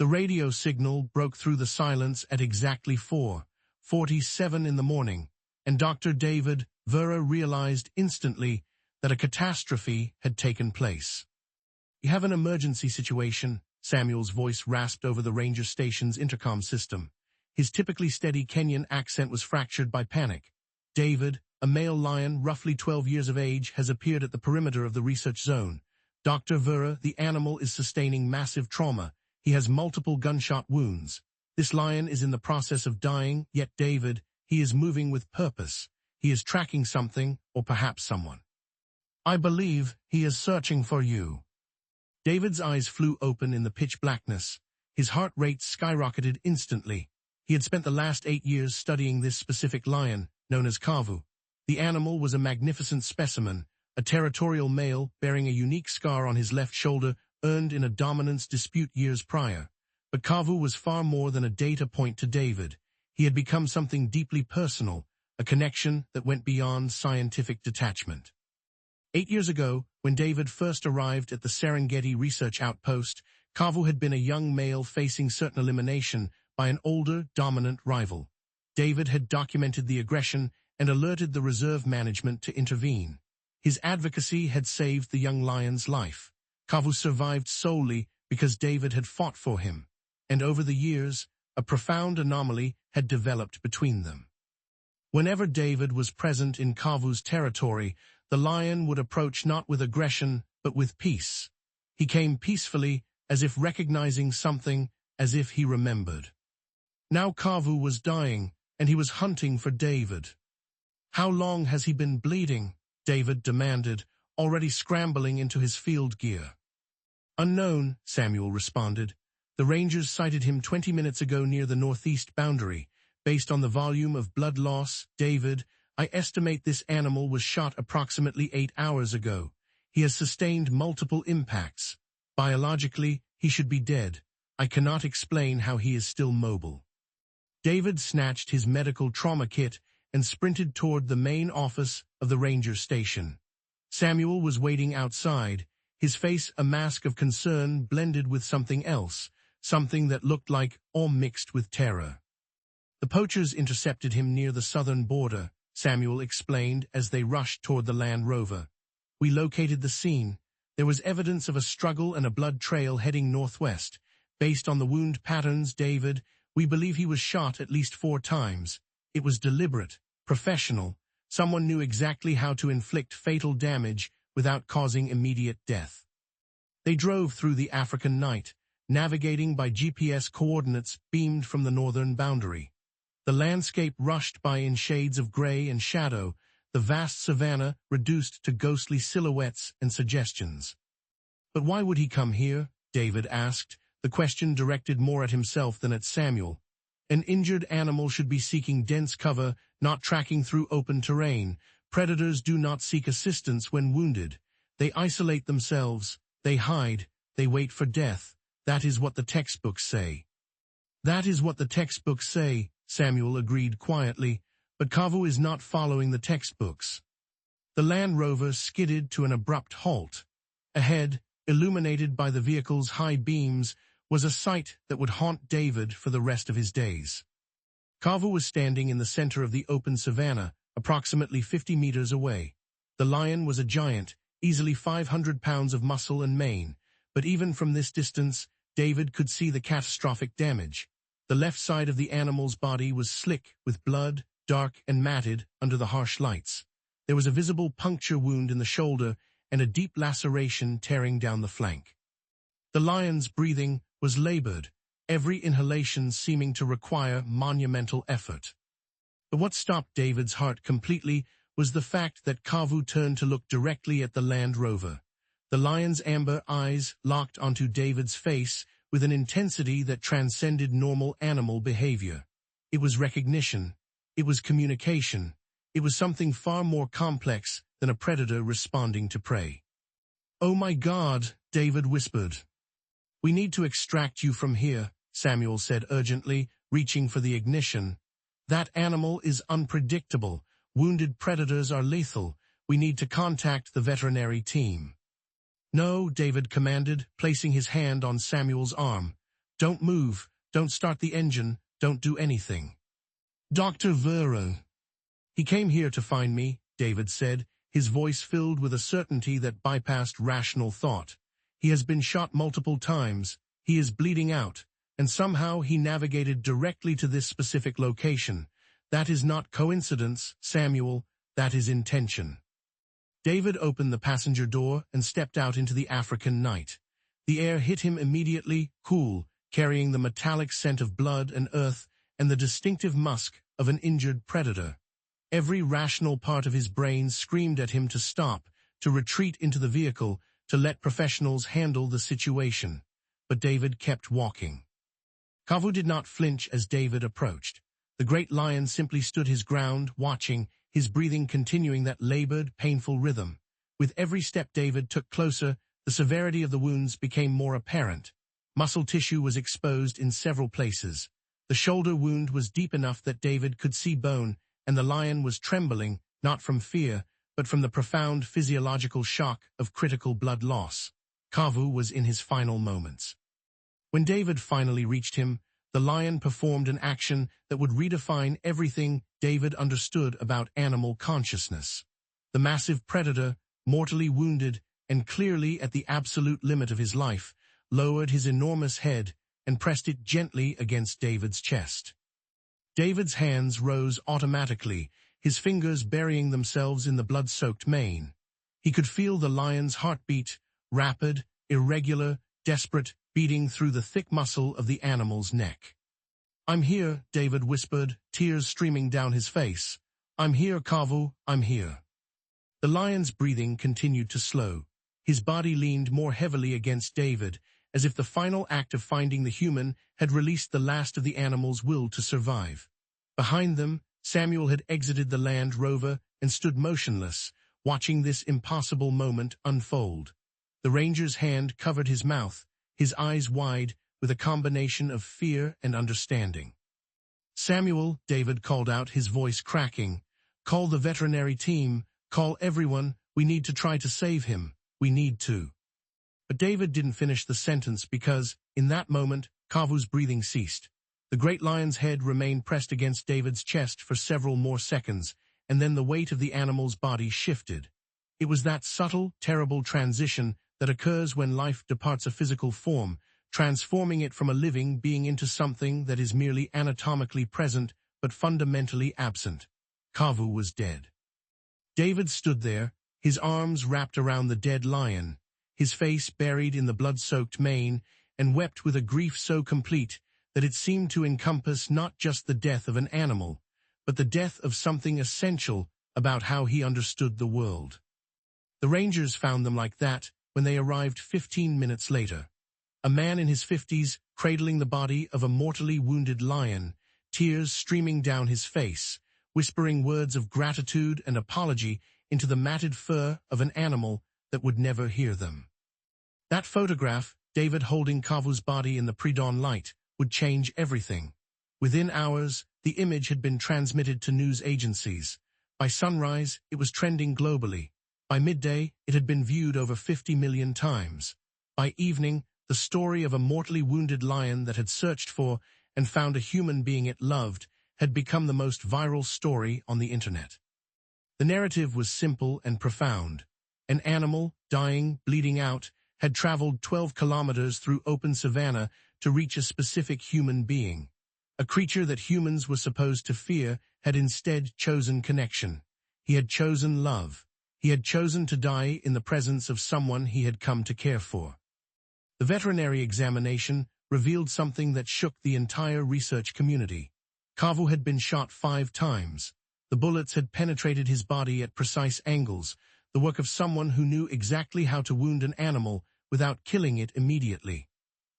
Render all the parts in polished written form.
The radio signal broke through the silence at exactly 4:47 in the morning, and Dr. David Vulov realized instantly that a catastrophe had taken place. "You have an emergency situation," Samuel's voice rasped over the ranger station's intercom system. His typically steady Kenyan accent was fractured by panic. "David, a male lion, roughly 12 years of age, has appeared at the perimeter of the research zone. Dr. Vulov, the animal is sustaining massive trauma. He has multiple gunshot wounds. This lion is in the process of dying, yet David, he is moving with purpose. He is tracking something, or perhaps someone. I believe he is searching for you." David's eyes flew open in the pitch blackness. His heart rate skyrocketed instantly. He had spent the last 8 years studying this specific lion, known as Kovu. The animal was a magnificent specimen, a territorial male bearing a unique scar on his left shoulder earned in a dominance dispute years prior. But Kovu was far more than a data point to David. He had become something deeply personal, a connection that went beyond scientific detachment. 8 years ago, when David first arrived at the Serengeti research outpost, Kovu had been a young male facing certain elimination by an older, dominant rival. David had documented the aggression and alerted the reserve management to intervene. His advocacy had saved the young lion's life. Kovu survived solely because David had fought for him, and over the years, a profound anomaly had developed between them. Whenever David was present in Kovu's territory, the lion would approach not with aggression, but with peace. He came peacefully, as if recognizing something, as if he remembered. Now Kovu was dying, and he was hunting for David. "How long has he been bleeding?" David demanded, already scrambling into his field gear. "Unknown," Samuel responded. "The rangers sighted him 20 minutes ago near the northeast boundary. Based on the volume of blood loss, David, I estimate this animal was shot approximately 8 hours ago. He has sustained multiple impacts. Biologically, he should be dead. I cannot explain how he is still mobile." David snatched his medical trauma kit and sprinted toward the main office of the ranger station. Samuel was waiting outside, his face a mask of concern blended with something else, something that looked like or mixed with terror. "The poachers intercepted him near the southern border," Samuel explained as they rushed toward the Land Rover. "We located the scene. There was evidence of a struggle and a blood trail heading northwest. Based on the wound patterns, David, we believe he was shot at least 4 times. It was deliberate, professional. Someone knew exactly how to inflict fatal damage without causing immediate death." They drove through the African night, navigating by GPS coordinates beamed from the northern boundary. The landscape rushed by in shades of gray and shadow, the vast savanna reduced to ghostly silhouettes and suggestions. "But why would he come here?" David asked, the question directed more at himself than at Samuel. An injured animal should be seeking dense cover, not tracking through open terrain. Predators do not seek assistance when wounded. They isolate themselves, they hide, they wait for death. That is what the textbooks say. "That is what the textbooks say," Samuel agreed quietly, "but Kovu is not following the textbooks." The Land Rover skidded to an abrupt halt. Ahead, illuminated by the vehicle's high beams, was a sight that would haunt David for the rest of his days. Kovu was standing in the center of the open savanna, approximately 50 meters away. The lion was a giant, easily 500 pounds of muscle and mane, but even from this distance, David could see the catastrophic damage. The left side of the animal's body was slick with blood, dark and matted under the harsh lights. There was a visible puncture wound in the shoulder and a deep laceration tearing down the flank. The lion's breathing was labored, every inhalation seeming to require monumental effort. But what stopped David's heart completely was the fact that Kovu turned to look directly at the Land Rover. The lion's amber eyes locked onto David's face with an intensity that transcended normal animal behavior. It was recognition. It was communication. It was something far more complex than a predator responding to prey. "Oh my God," David whispered. "We need to extract you from here," Samuel said urgently, reaching for the ignition. "That animal is unpredictable. Wounded predators are lethal. We need to contact the veterinary team." "No," David commanded, placing his hand on Samuel's arm. Don't move, don't start the engine, don't do anything. Dr. Vulov. He came here to find me, David said, his voice filled with a certainty that bypassed rational thought. He has been shot multiple times, he is bleeding out, and somehow he navigated directly to this specific location. That is not coincidence, Samuel, that is intention. David opened the passenger door and stepped out into the African night. The air hit him immediately, cool, carrying the metallic scent of blood and earth and the distinctive musk of an injured predator. Every rational part of his brain screamed at him to stop, to retreat into the vehicle, to let professionals handle the situation. But David kept walking. Kovu did not flinch as David approached. The great lion simply stood his ground, watching, his breathing continuing that labored, painful rhythm. With every step David took closer, the severity of the wounds became more apparent. Muscle tissue was exposed in several places. The shoulder wound was deep enough that David could see bone, and the lion was trembling, not from fear, but from the profound physiological shock of critical blood loss. Kovu was in his final moments. When David finally reached him, the lion performed an action that would redefine everything David understood about animal consciousness. The massive predator, mortally wounded and clearly at the absolute limit of his life, lowered his enormous head and pressed it gently against David's chest. David's hands rose automatically, his fingers burying themselves in the blood-soaked mane. He could feel the lion's heartbeat, rapid, irregular, desperate, beating through the thick muscle of the animal's neck. "I'm here," David whispered, tears streaming down his face. "I'm here, Kovu, I'm here." The lion's breathing continued to slow. His body leaned more heavily against David, as if the final act of finding the human had released the last of the animal's will to survive. Behind them, Samuel had exited the Land Rover and stood motionless, watching this impossible moment unfold. The ranger's hand covered his mouth, his eyes wide, with a combination of fear and understanding. "Samuel," David called out, his voice cracking. "Call the veterinary team, call everyone, we need to try to save him, we need to." But David didn't finish the sentence because, in that moment, Kovu's breathing ceased. The great lion's head remained pressed against David's chest for several more seconds, and then the weight of the animal's body shifted. It was that subtle, terrible transition that occurs when life departs a physical form, transforming it from a living being into something that is merely anatomically present but fundamentally absent. Kovu was dead. David stood there, his arms wrapped around the dead lion, his face buried in the blood-soaked mane, and wept with a grief so complete that it seemed to encompass not just the death of an animal, but the death of something essential about how he understood the world. The rangers found them like that when they arrived 15 minutes later. A man in his 50s cradling the body of a mortally wounded lion, tears streaming down his face, whispering words of gratitude and apology into the matted fur of an animal that would never hear them. That photograph, David holding Kovu's body in the pre-dawn light, would change everything. Within hours, the image had been transmitted to news agencies. By sunrise, it was trending globally. By midday, it had been viewed over 50 million times. By evening, the story of a mortally wounded lion that had searched for and found a human being it loved had become the most viral story on the internet. The narrative was simple and profound. An animal, dying, bleeding out, had traveled 12 kilometers through open savanna to reach a specific human being. A creature that humans were supposed to fear had instead chosen connection. He had chosen love. He had chosen to die in the presence of someone he had come to care for. The veterinary examination revealed something that shook the entire research community. Kovu had been shot 5 times. The bullets had penetrated his body at precise angles, the work of someone who knew exactly how to wound an animal without killing it immediately.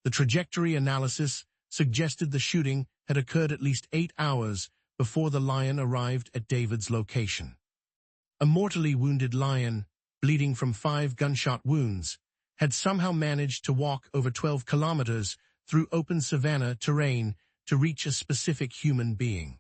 The trajectory analysis suggested the shooting had occurred at least 8 hours before the lion arrived at David's location. A mortally wounded lion, bleeding from 5 gunshot wounds, had somehow managed to walk over 12 kilometers through open savanna terrain to reach a specific human being.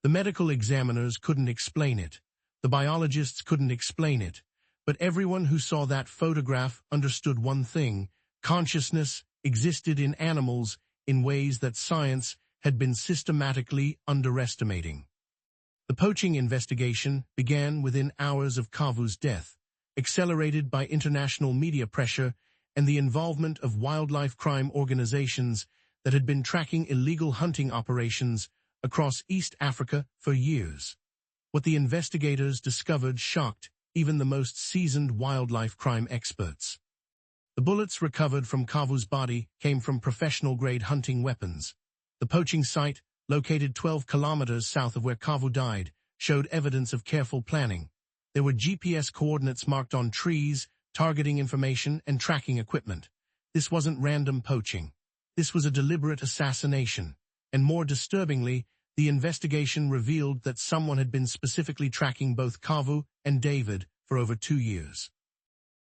The medical examiners couldn't explain it. The biologists couldn't explain it. But everyone who saw that photograph understood one thing: consciousness existed in animals in ways that science had been systematically underestimating. The poaching investigation began within hours of Kovu's death, accelerated by international media pressure and the involvement of wildlife crime organizations that had been tracking illegal hunting operations across East Africa for years. What the investigators discovered shocked even the most seasoned wildlife crime experts. The bullets recovered from Kovu's body came from professional-grade hunting weapons. The poaching site, located 12 kilometers south of where Kovu died, showed evidence of careful planning. There were GPS coordinates marked on trees, targeting information and tracking equipment. This wasn't random poaching. This was a deliberate assassination. And more disturbingly, the investigation revealed that someone had been specifically tracking both Kovu and David for over 2 years.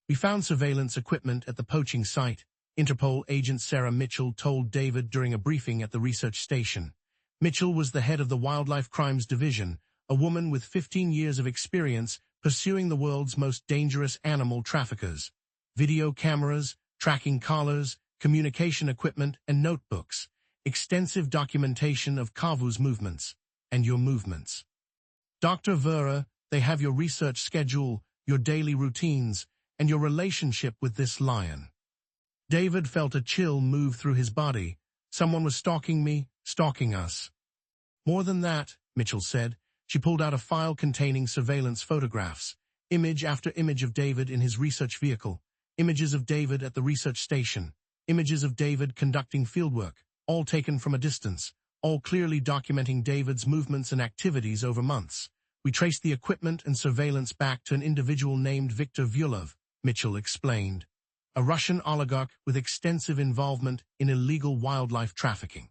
We found surveillance equipment at the poaching site, Interpol agent Sarah Mitchell told David during a briefing at the research station. Mitchell was the head of the Wildlife Crimes Division, a woman with 15 years of experience pursuing the world's most dangerous animal traffickers. Video cameras, tracking collars, communication equipment, and notebooks. Extensive documentation of Kovu's movements, and your movements. Dr. Vera, they have your research schedule, your daily routines, and your relationship with this lion. David felt a chill move through his body. Someone was stalking me, stalking us. More than that, Mitchell said. She pulled out a file containing surveillance photographs, image after image of David in his research vehicle, images of David at the research station, images of David conducting fieldwork, all taken from a distance, all clearly documenting David's movements and activities over months. We traced the equipment and surveillance back to an individual named Victor Vulov, Mitchell explained, a Russian oligarch with extensive involvement in illegal wildlife trafficking.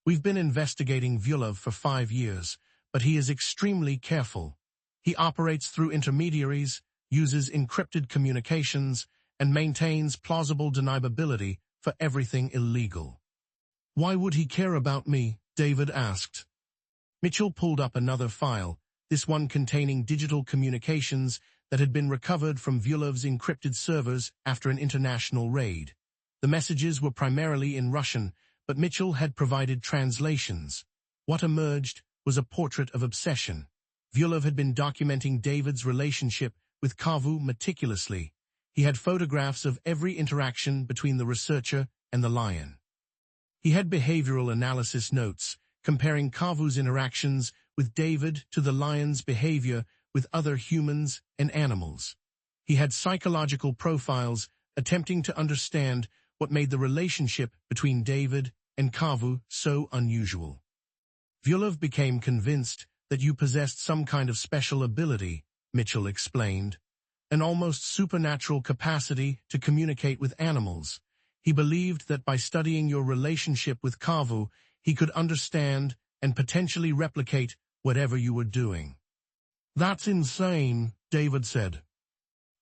We've been investigating Vulov for 5 years, but he is extremely careful. He operates through intermediaries, uses encrypted communications, and maintains plausible deniability for everything illegal. Why would he care about me? David asked. Mitchell pulled up another file, this one containing digital communications that had been recovered from Vulov's encrypted servers after an international raid. The messages were primarily in Russian, but Mitchell had provided translations. What emerged was a portrait of obsession. Vulov had been documenting David's relationship with Kovu meticulously. He had photographs of every interaction between the researcher and the lion. He had behavioral analysis notes, comparing Kovu's interactions with David to the lion's behavior with other humans and animals. He had psychological profiles, attempting to understand what made the relationship between David and Kovu so unusual. Vulov became convinced that you possessed some kind of special ability, Mitchell explained, an almost supernatural capacity to communicate with animals. He believed that by studying your relationship with Kovu, he could understand and potentially replicate whatever you were doing. That's insane, David said.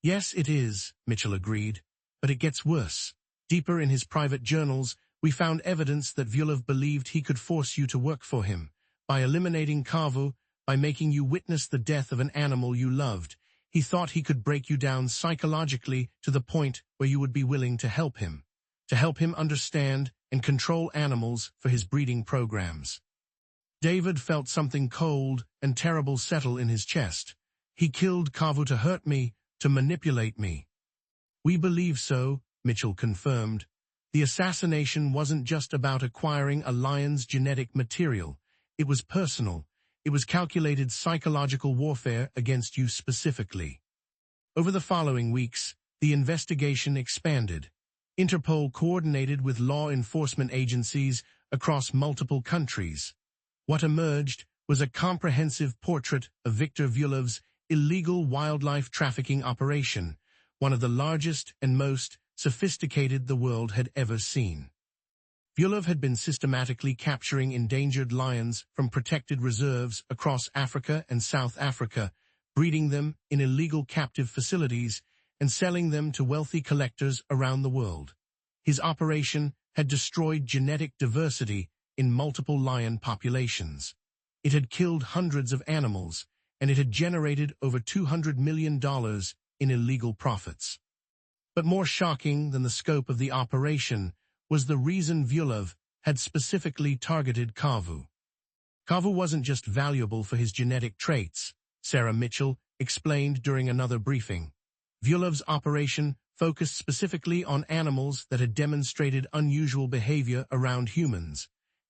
Yes, it is, Mitchell agreed, but it gets worse. Deeper in his private journals, we found evidence that Vulov believed he could force you to work for him. By eliminating Kovu, by making you witness the death of an animal you loved, he thought he could break you down psychologically to the point where you would be willing to help him understand and control animals for his breeding programs. David felt something cold and terrible settle in his chest. He killed Kovu to hurt me, to manipulate me. We believe so, Mitchell confirmed. The assassination wasn't just about acquiring a lion's genetic material. It was personal. It was calculated psychological warfare against you specifically. Over the following weeks, the investigation expanded. Interpol coordinated with law enforcement agencies across multiple countries. What emerged was a comprehensive portrait of Victor Vulov's illegal wildlife trafficking operation, one of the largest and most sophisticated the world had ever seen. Vulov had been systematically capturing endangered lions from protected reserves across Africa and South Africa, breeding them in illegal captive facilities and selling them to wealthy collectors around the world. His operation had destroyed genetic diversity in multiple lion populations. It had killed hundreds of animals, and it had generated over $200 million in illegal profits. But more shocking than the scope of the operation was the reason Vulov, had specifically targeted Kovu. Kovu wasn't just valuable for his genetic traits, Sarah Mitchell explained during another briefing. Vulov's operation focused specifically on animals that had demonstrated unusual behavior around humans,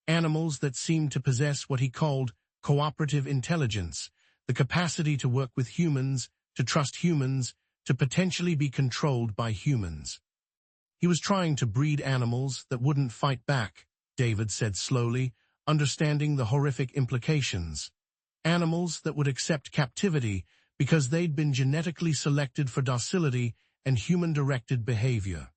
animals that seemed to possess what he called cooperative intelligence, the capacity to work with humans, to trust humans, to potentially be controlled by humans. He was trying to breed animals that wouldn't fight back, David said slowly, understanding the horrific implications. Animals that would accept captivity because they'd been genetically selected for docility and human-directed behavior.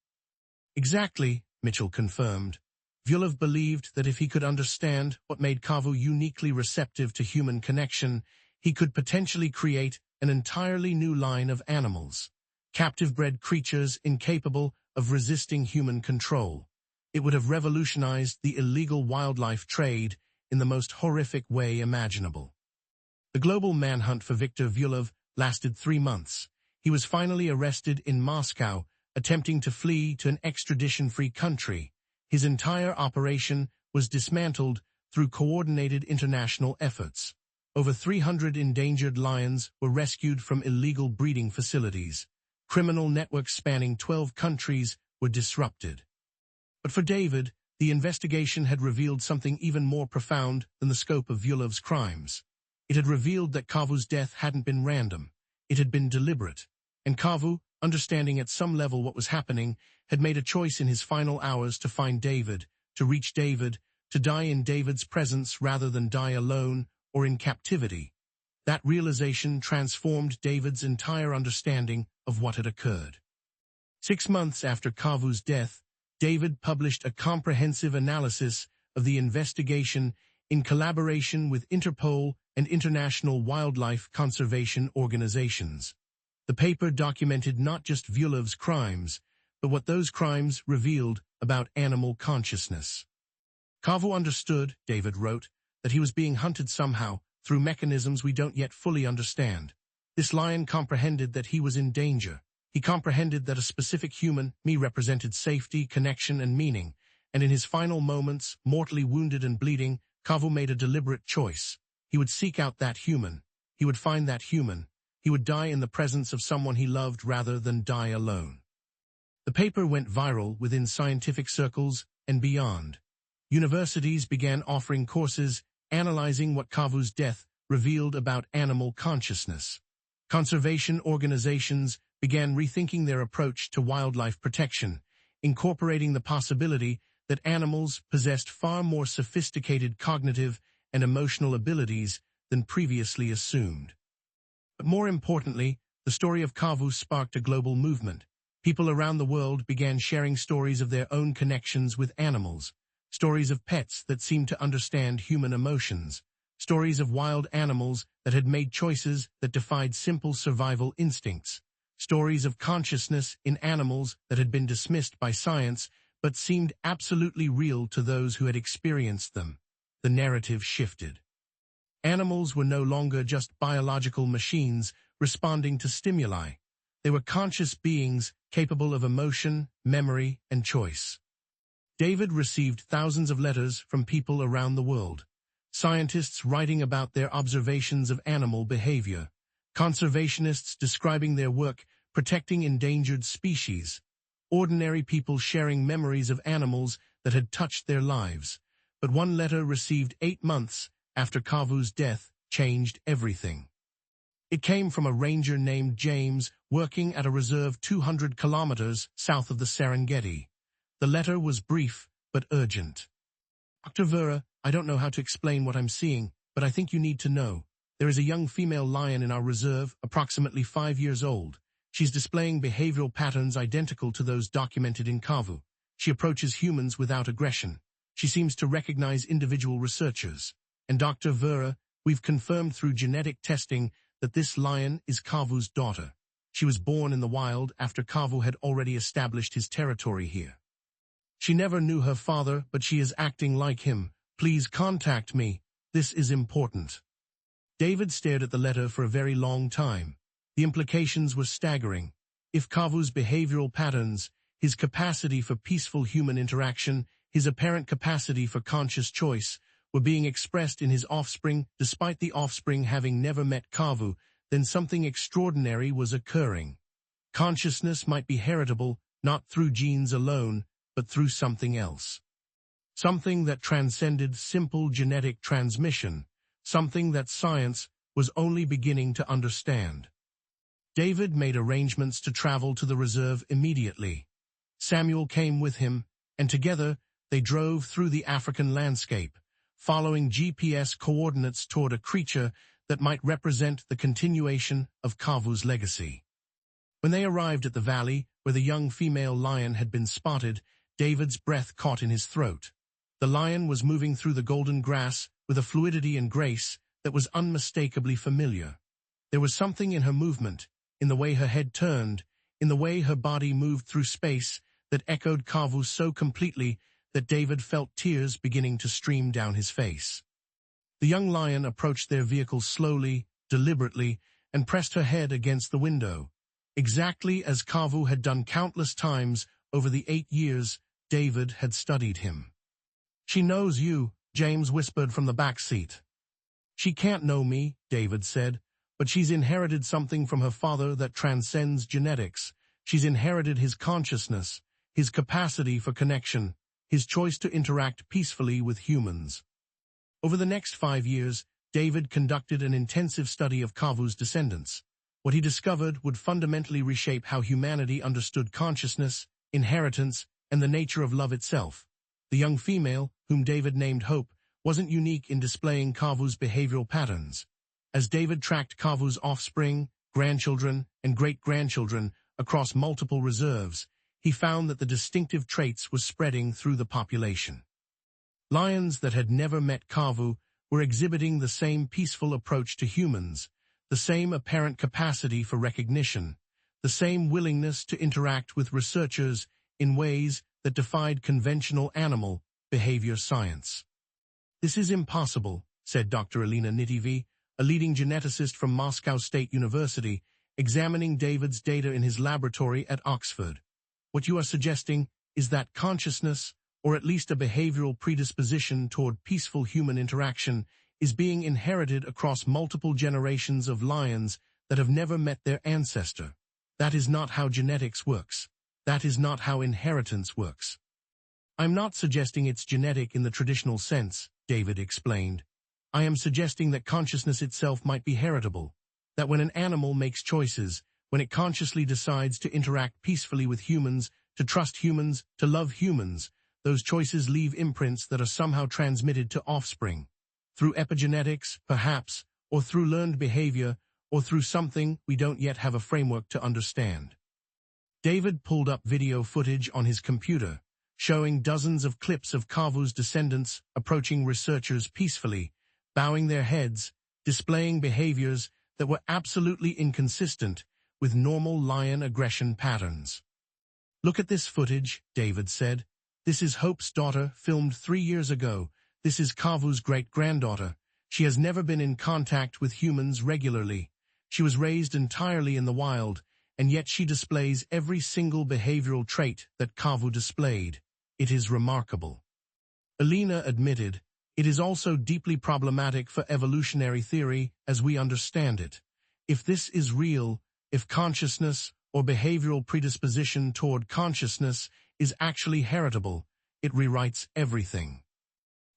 Exactly, Mitchell confirmed. Vulov believed that if he could understand what made Kovu uniquely receptive to human connection, he could potentially create an entirely new line of animals, captive-bred creatures incapable of resisting human control. It would have revolutionized the illegal wildlife trade in the most horrific way imaginable. The global manhunt for Victor Vulov lasted 3 months. He was finally arrested in Moscow, attempting to flee to an extradition-free country. His entire operation was dismantled through coordinated international efforts. Over 300 endangered lions were rescued from illegal breeding facilities. Criminal networks spanning 12 countries were disrupted. But for David, the investigation had revealed something even more profound than the scope of Vulov's crimes. It had revealed that Kovu's death hadn't been random. It had been deliberate. And Kovu, understanding at some level what was happening, had made a choice in his final hours to find David, to reach David, to die in David's presence rather than die alone or in captivity. That realization transformed David's entire understanding of what had occurred. 6 months after Kovu's death, David published a comprehensive analysis of the investigation in collaboration with Interpol and international wildlife conservation organizations. The paper documented not just Vulov's crimes, but what those crimes revealed about animal consciousness. Kovu understood, David wrote, that he was being hunted somehow through mechanisms we don't yet fully understand. This lion comprehended that he was in danger. He comprehended that a specific human, me, represented safety, connection, and meaning, and in his final moments, mortally wounded and bleeding, Kovu made a deliberate choice. He would seek out that human. He would find that human. He would die in the presence of someone he loved rather than die alone. The paper went viral within scientific circles and beyond. Universities began offering courses analyzing what Kovu's death revealed about animal consciousness. Conservation organizations began rethinking their approach to wildlife protection, incorporating the possibility that animals possessed far more sophisticated cognitive and emotional abilities than previously assumed. But more importantly, the story of Kovu sparked a global movement. People around the world began sharing stories of their own connections with animals, stories of pets that seemed to understand human emotions, stories of wild animals that had made choices that defied simple survival instincts, stories of consciousness in animals that had been dismissed by science but seemed absolutely real to those who had experienced them. The narrative shifted. Animals were no longer just biological machines responding to stimuli. They were conscious beings capable of emotion, memory, and choice. David received thousands of letters from people around the world. Scientists writing about their observations of animal behavior. Conservationists describing their work protecting endangered species. Ordinary people sharing memories of animals that had touched their lives. But one letter received 8 months after Kovu's death changed everything. It came from a ranger named James working at a reserve 200 kilometers south of the Serengeti. The letter was brief but urgent. Dr. Vera, I don't know how to explain what I'm seeing, but I think you need to know. There is a young female lion in our reserve, approximately 5 years old. She's displaying behavioral patterns identical to those documented in Kovu. She approaches humans without aggression. She seems to recognize individual researchers. And Dr. Vera, we've confirmed through genetic testing that this lion is Kovu's daughter. She was born in the wild after Kovu had already established his territory here. She never knew her father, but she is acting like him. Please contact me. This is important. David stared at the letter for a very long time. The implications were staggering. If Kovu's behavioral patterns, his capacity for peaceful human interaction, his apparent capacity for conscious choice, were being expressed in his offspring despite the offspring having never met Kovu, then something extraordinary was occurring. Consciousness might be heritable, not through genes alone, but through something else. Something that transcended simple genetic transmission, something that science was only beginning to understand. David made arrangements to travel to the reserve immediately. Samuel came with him, and together they drove through the African landscape, following GPS coordinates toward a creature that might represent the continuation of Kovu's legacy. When they arrived at the valley where the young female lion had been spotted, David's breath caught in his throat. The lion was moving through the golden grass with a fluidity and grace that was unmistakably familiar. There was something in her movement, in the way her head turned, in the way her body moved through space, that echoed Kovu so completely that David felt tears beginning to stream down his face. The young lion approached their vehicle slowly, deliberately, and pressed her head against the window, exactly as Kovu had done countless times over the 8 years David had studied him. "She knows you," James whispered from the back seat. "She can't know me," David said, "but she's inherited something from her father that transcends genetics. She's inherited his consciousness, his capacity for connection, his choice to interact peacefully with humans." Over the next 5 years, David conducted an intensive study of Kovu's descendants. What he discovered would fundamentally reshape how humanity understood consciousness, inheritance, and the nature of love itself. The young female, whom David named Hope, wasn't unique in displaying Kovu's behavioral patterns. As David tracked Kovu's offspring, grandchildren, and great-grandchildren across multiple reserves, he found that the distinctive traits were spreading through the population. Lions that had never met Kovu were exhibiting the same peaceful approach to humans, the same apparent capacity for recognition, the same willingness to interact with researchers in ways that defied conventional animal behavior science. "This is impossible," said Dr. Elena Nitivi, a leading geneticist from Moscow State University, examining David's data in his laboratory at Oxford. "What you are suggesting is that consciousness, or at least a behavioral predisposition toward peaceful human interaction, is being inherited across multiple generations of lions that have never met their ancestor. That is not how genetics works. That is not how inheritance works." "I'm not suggesting it's genetic in the traditional sense," David explained. "I am suggesting that consciousness itself might be heritable, that when an animal makes choices, when it consciously decides to interact peacefully with humans, to trust humans, to love humans, those choices leave imprints that are somehow transmitted to offspring. Through epigenetics, perhaps, or through learned behavior, or through something we don't yet have a framework to understand." David pulled up video footage on his computer, showing dozens of clips of Kovu's descendants approaching researchers peacefully, bowing their heads, displaying behaviors that were absolutely inconsistent with normal lion aggression patterns. "Look at this footage," David said. "This is Hope's daughter, filmed 3 years ago. This is Kovu's great-granddaughter. She has never been in contact with humans regularly. She was raised entirely in the wild, and yet she displays every single behavioral trait that Kovu displayed. It is remarkable." Elena admitted, "It is also deeply problematic for evolutionary theory as we understand it. If this is real, if consciousness or behavioral predisposition toward consciousness is actually heritable, it rewrites everything."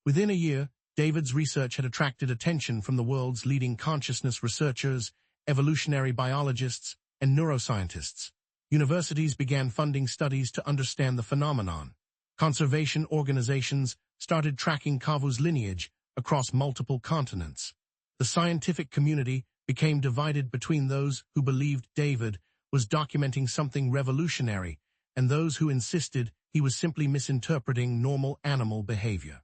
Within a year, David's research had attracted attention from the world's leading consciousness researchers, evolutionary biologists, and neuroscientists. Universities began funding studies to understand the phenomenon. Conservation organizations started tracking Kovu's lineage across multiple continents. The scientific community became divided between those who believed David was documenting something revolutionary and those who insisted he was simply misinterpreting normal animal behavior.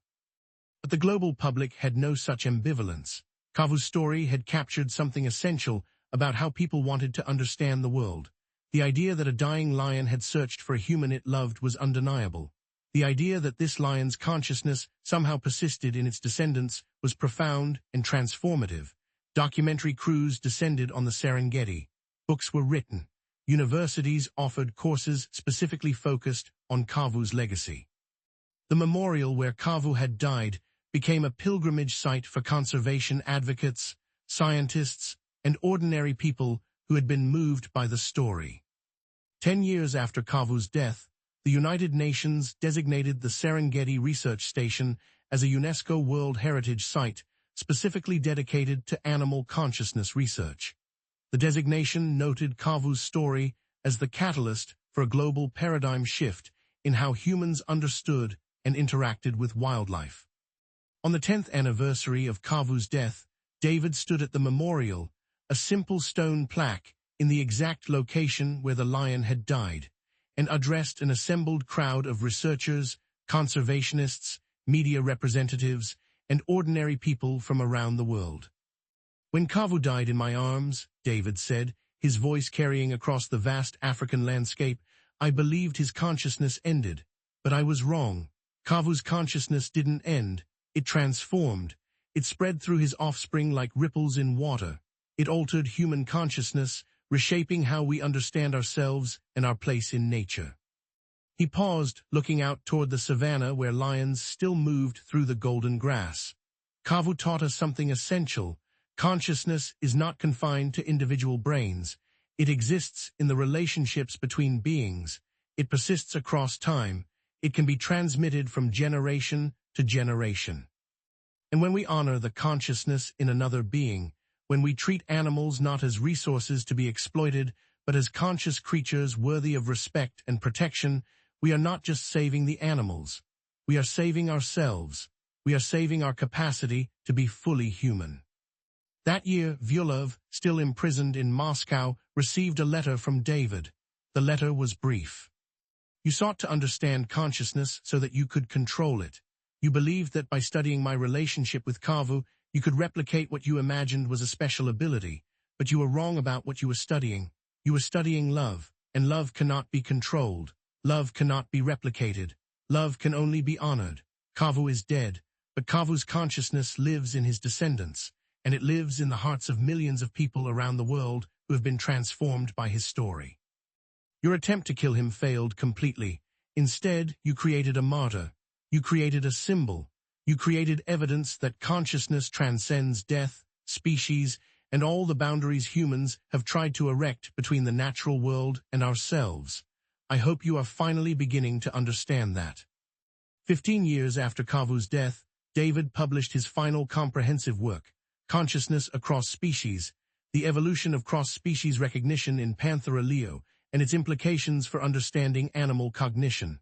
But the global public had no such ambivalence. Kovu's story had captured something essential about how people wanted to understand the world. The idea that a dying lion had searched for a human it loved was undeniable. The idea that this lion's consciousness somehow persisted in its descendants was profound and transformative. Documentary crews descended on the Serengeti. Books were written. Universities offered courses specifically focused on Kovu's legacy. The memorial where Kovu had died became a pilgrimage site for conservation advocates, scientists, and ordinary people who had been moved by the story. 10 years after Kovu's death, the United Nations designated the Serengeti Research Station as a UNESCO World Heritage Site specifically dedicated to animal consciousness research. The designation noted Kovu's story as the catalyst for a global paradigm shift in how humans understood and interacted with wildlife. On the 10th anniversary of Kovu's death, David stood at the memorial, a simple stone plaque in the exact location where the lion had died, and addressed an assembled crowd of researchers, conservationists, media representatives, and ordinary people from around the world. "When Kovu died in my arms," David said, his voice carrying across the vast African landscape, "I believed his consciousness ended. But I was wrong. Kovu's consciousness didn't end. It transformed. It spread through his offspring like ripples in water. It altered human consciousness, reshaping how we understand ourselves and our place in nature." He paused, looking out toward the savannah where lions still moved through the golden grass. "Kovu taught us something essential. Consciousness is not confined to individual brains. It exists in the relationships between beings. It persists across time. It can be transmitted from generation to generation. And when we honor the consciousness in another being, when we treat animals not as resources to be exploited, but as conscious creatures worthy of respect and protection, we are not just saving the animals. We are saving ourselves. We are saving our capacity to be fully human." That year, Vulov, still imprisoned in Moscow, received a letter from David. The letter was brief. "You sought to understand consciousness so that you could control it. You believed that by studying my relationship with Kovu, you could replicate what you imagined was a special ability, but you were wrong about what you were studying. You were studying love, and love cannot be controlled. Love cannot be replicated. Love can only be honored. Kovu is dead, but Kovu's consciousness lives in his descendants, and it lives in the hearts of millions of people around the world who have been transformed by his story. Your attempt to kill him failed completely. Instead, you created a martyr. You created a symbol. You created evidence that consciousness transcends death, species, and all the boundaries humans have tried to erect between the natural world and ourselves. I hope you are finally beginning to understand that." 15 years after Kovu's death, David published his final comprehensive work, Consciousness Across Species, the evolution of cross-species recognition in Panthera leo, and its implications for understanding animal cognition.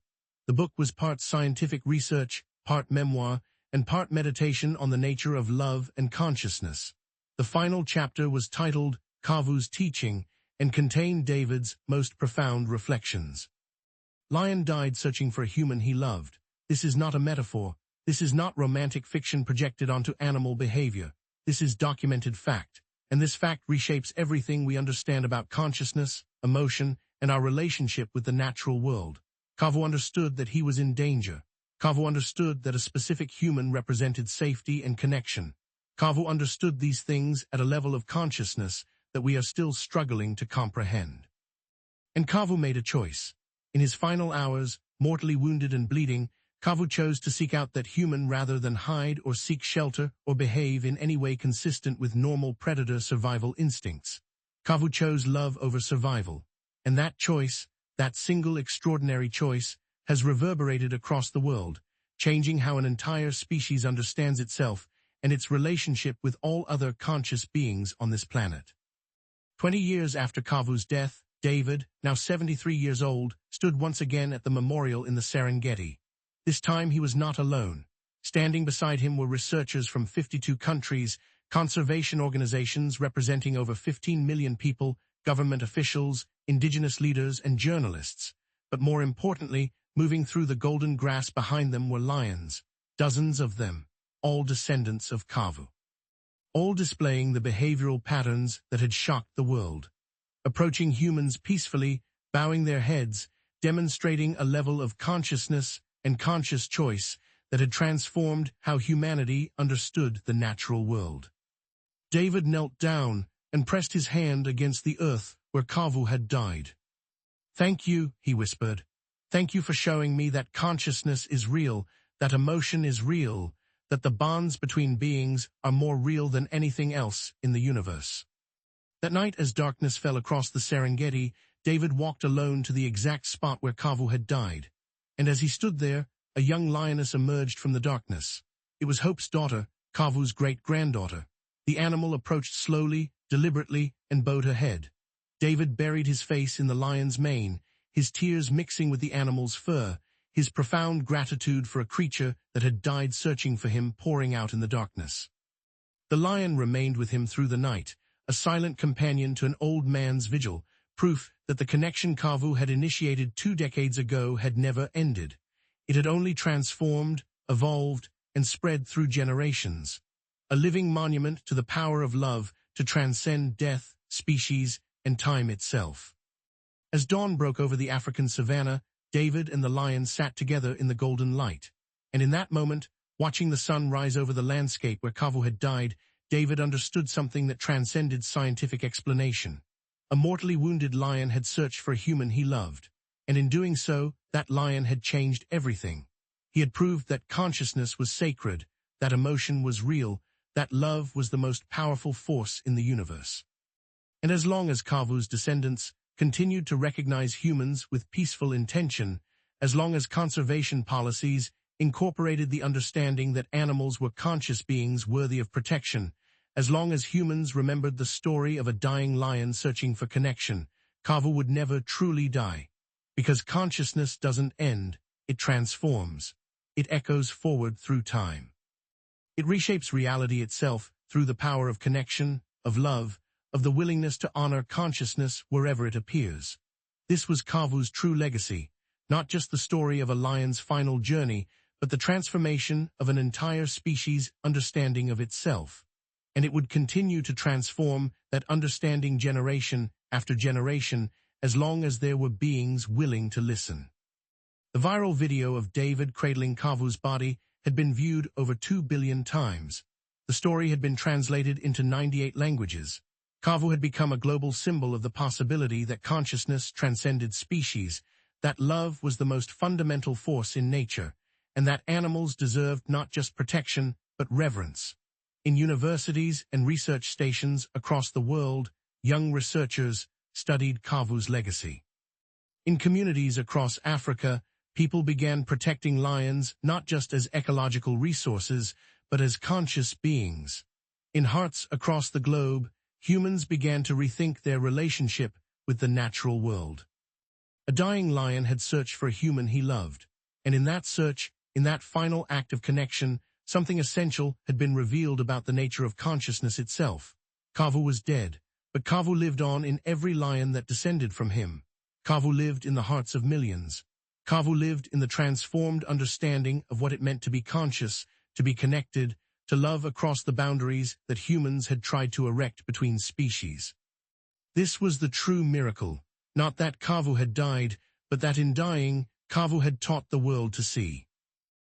The book was part scientific research, part memoir, and part meditation on the nature of love and consciousness. The final chapter was titled Kovu's Teaching and contained David's most profound reflections. Lion died searching for a human he loved. This is not a metaphor. This is not romantic fiction projected onto animal behavior. This is documented fact, and this fact reshapes everything we understand about consciousness, emotion, and our relationship with the natural world. Kovu understood that he was in danger. Kovu understood that a specific human represented safety and connection. Kovu understood these things at a level of consciousness that we are still struggling to comprehend. And Kovu made a choice. In his final hours, mortally wounded and bleeding, Kovu chose to seek out that human rather than hide or seek shelter or behave in any way consistent with normal predator survival instincts. Kovu chose love over survival. And that choice, that single extraordinary choice, has reverberated across the world, changing how an entire species understands itself and its relationship with all other conscious beings on this planet. 20 years after Kovu's death, David, now 73 years old, stood once again at the memorial in the Serengeti. This time he was not alone. Standing beside him were researchers from 52 countries, conservation organizations representing over 15 million people, government officials, indigenous leaders, and journalists. But more importantly, moving through the golden grass behind them were lions, dozens of them, all descendants of Kovu. All displaying the behavioral patterns that had shocked the world. Approaching humans peacefully, bowing their heads, demonstrating a level of consciousness and conscious choice that had transformed how humanity understood the natural world. David knelt down and pressed his hand against the earth where Kovu had died. "Thank you," he whispered. Thank you for showing me that consciousness is real, that emotion is real, that the bonds between beings are more real than anything else in the universe. That night, as darkness fell across the Serengeti, David walked alone to the exact spot where Kovu had died. And as he stood there, a young lioness emerged from the darkness. It was Hope's daughter, Kovu's great-granddaughter. The animal approached slowly, deliberately, and bowed her head. David buried his face in the lion's mane, his tears mixing with the animal's fur, his profound gratitude for a creature that had died searching for him pouring out in the darkness. The lion remained with him through the night, a silent companion to an old man's vigil, proof that the connection Kovu had initiated 2 decades ago had never ended. It had only transformed, evolved, and spread through generations. A living monument to the power of love to transcend death, species, and time itself. As dawn broke over the African savanna, David and the lion sat together in the golden light. And in that moment, watching the sun rise over the landscape where Kovu had died, David understood something that transcended scientific explanation. A mortally wounded lion had searched for a human he loved, and in doing so, that lion had changed everything. He had proved that consciousness was sacred, that emotion was real, that love was the most powerful force in the universe. And as long as Kovu's descendants continued to recognize humans with peaceful intention, as long as conservation policies incorporated the understanding that animals were conscious beings worthy of protection, as long as humans remembered the story of a dying lion searching for connection, Kovu would never truly die. Because consciousness doesn't end, it transforms. It echoes forward through time. It reshapes reality itself through the power of connection, of love, of the willingness to honor consciousness wherever it appears. This was Kovu's true legacy, not just the story of a lion's final journey, but the transformation of an entire species' understanding of itself. And it would continue to transform that understanding generation after generation as long as there were beings willing to listen. The viral video of David cradling Kovu's body had been viewed over 2 billion times. The story had been translated into 98 languages. Kovu had become a global symbol of the possibility that consciousness transcended species, that love was the most fundamental force in nature, and that animals deserved not just protection, but reverence. In universities and research stations across the world, young researchers studied Kovu's legacy. In communities across Africa, people began protecting lions not just as ecological resources, but as conscious beings. In hearts across the globe, humans began to rethink their relationship with the natural world. A dying lion had searched for a human he loved, and in that search, in that final act of connection, something essential had been revealed about the nature of consciousness itself. Kovu was dead, but Kovu lived on in every lion that descended from him. Kovu lived in the hearts of millions. Kovu lived in the transformed understanding of what it meant to be conscious, to be connected, to love across the boundaries that humans had tried to erect between species. This was the true miracle, not that Kovu had died, but that in dying, Kovu had taught the world to see.